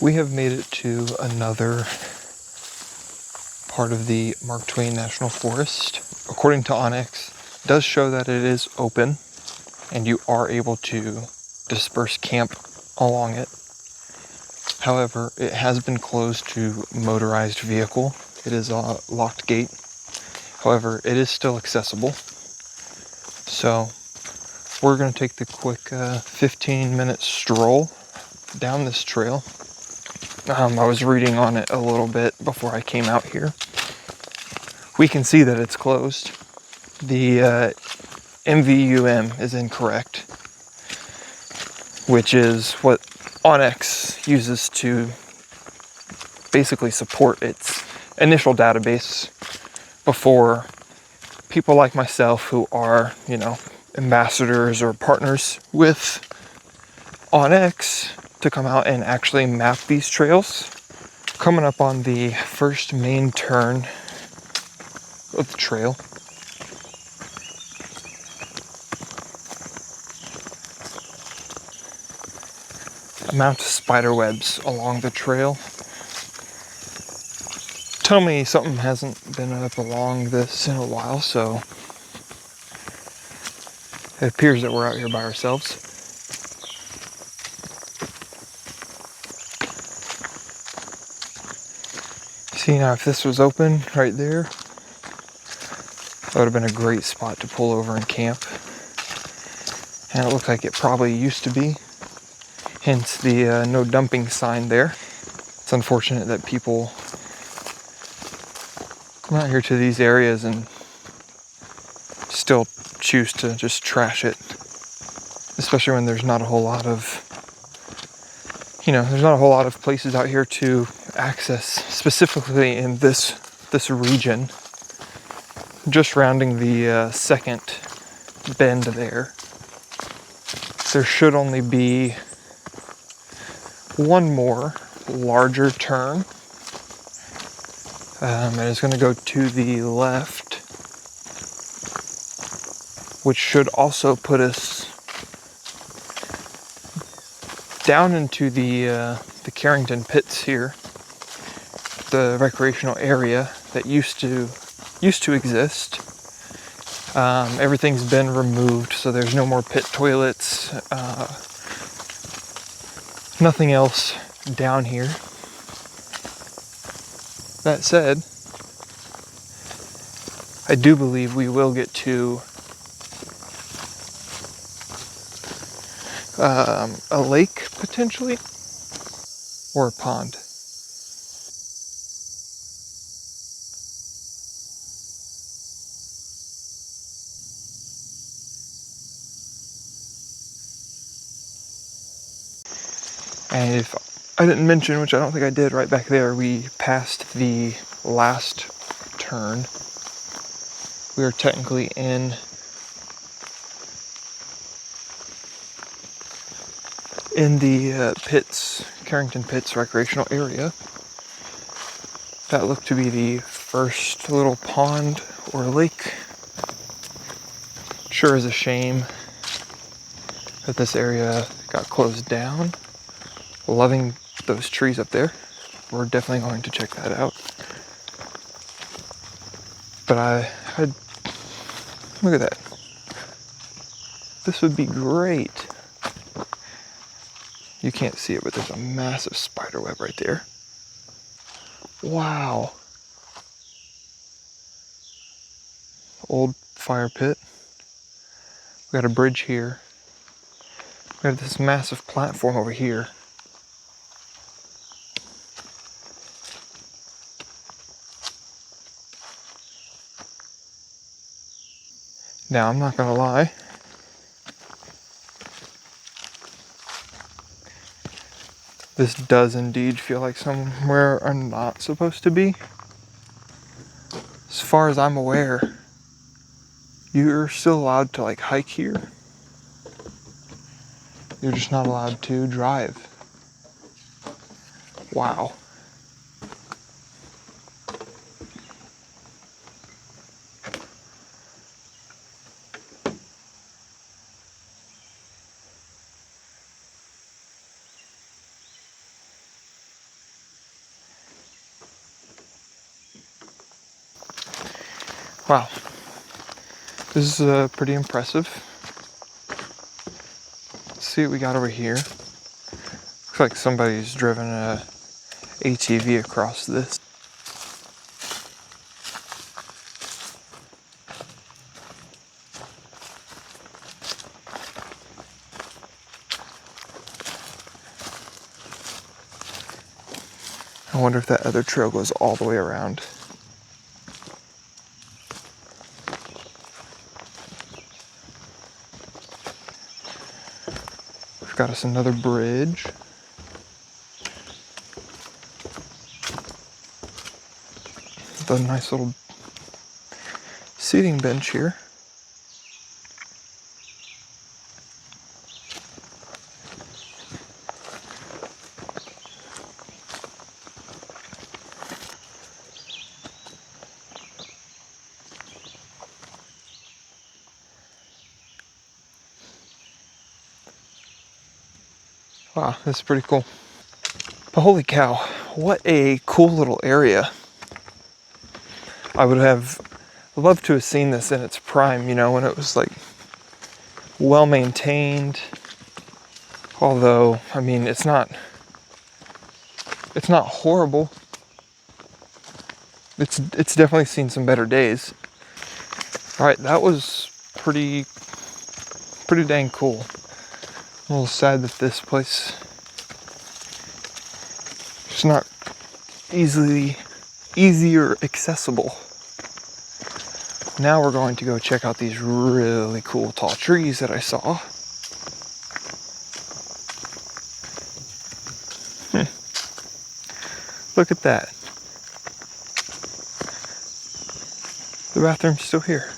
We have made it to another part of the Mark Twain National Forest. According to Onyx, it does show that it is open and you are able to disperse camp along it. However, it has been closed to motorized vehicle. It is a locked gate. However, it is still accessible. So we're going to take the quick 15-minute stroll down this trail. I was reading on it a little bit before I came out here. We can see that it's closed. The MVUM is incorrect, which is what Onyx uses to basically support its initial database before people like myself who are, ambassadors or partners with Onyx to come out and actually map these trails. Coming up on the first main turn of the trail. Amount of spider webs along the trail. Tell me something hasn't been up along this in a while, so it appears that we're out here by ourselves. See, now if this was open right there, that would have been a great spot to pull over and camp. And it looks like it probably used to be, hence the no dumping sign there. It's unfortunate that people come out here to these areas and still choose to just trash it, especially when there's not a whole lot of places out here to access, specifically in this region. Just rounding the second bend there should only be one more larger turn, and it's going to go to the left, which should also put us down into the Carrington Pits here, the recreational area that used to exist. Everything's been removed, so there's no more pit toilets, nothing else down here. That said, I do believe we will get to a lake, potentially, or a pond. And if I didn't mention, which I don't think I did right back there, we passed the last turn. We are technically in the Carrington Pits Recreational Area. That looked to be the first little pond or lake. Sure is a shame that this area got closed down. Loving those trees up there. We're definitely going to check that out. But I'd look at that. This would be great. You can't see it, but there's a massive spider web right there. Wow. Old fire pit. We got a bridge here. We have this massive platform over here. Now, I'm not gonna lie. This does indeed feel like somewhere I'm not supposed to be. As far as I'm aware, you're still allowed to hike here. You're just not allowed to drive. Wow. Wow, this is pretty impressive. Let's see what we got over here. Looks like somebody's driven a ATV across this. I wonder if that other trail goes all the way around. We've got us another bridge. With a nice little seating bench here. Wow, this is pretty cool. But holy cow, what a cool little area. I would have loved to have seen this in its prime, you know, when it was like well maintained. Although, I mean, it's not horrible. It's definitely seen some better days. All right, that was pretty dang cool. I'm a little sad that this place is not easier accessible. Now we're going to go check out these really cool tall trees that I saw. Look at that. The bathroom's still here.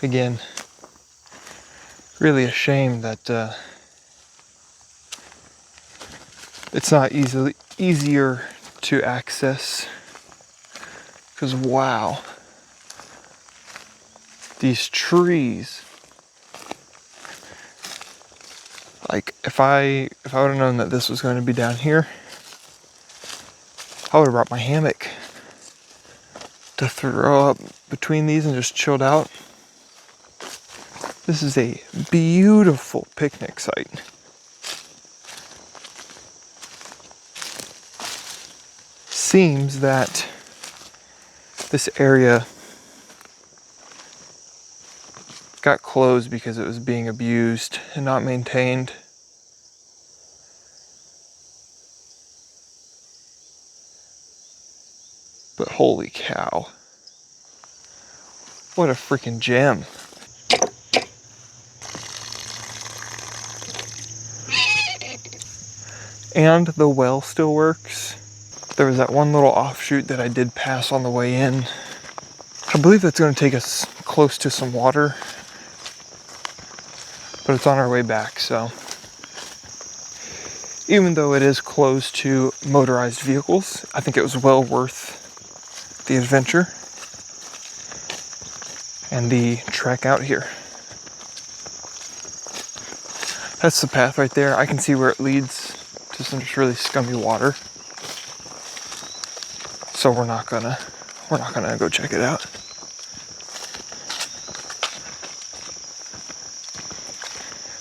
Again, really a shame that it's not easier to access, because wow, these trees. Like if I would have known that this was going to be down here, I would have brought my hammock to throw up between these and just chilled out. This is a beautiful picnic site. Seems that this area got closed because it was being abused and not maintained. But holy cow. What a freaking gem. And the well still works. There was that one little offshoot that I did pass on the way in. I believe that's going to take us close to some water, but it's on our way back, so. Even though it is closed to motorized vehicles, I think it was well worth the adventure and the trek out here. That's the path right there. I can see where it leads to some just really scummy water. So we're not gonna go check it out.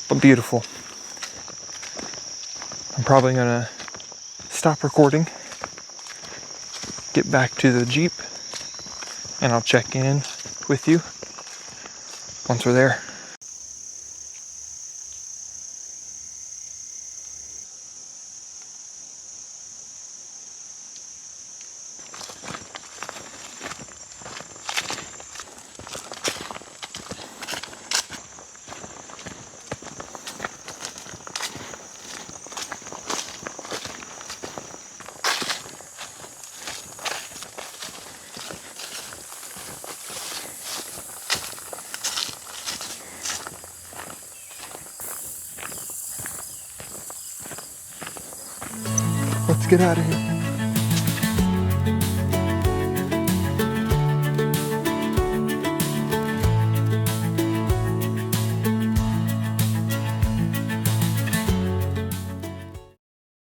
But beautiful. I'm probably gonna stop recording, get back to the Jeep, and I'll check in with you once we're there. Let's get out of here.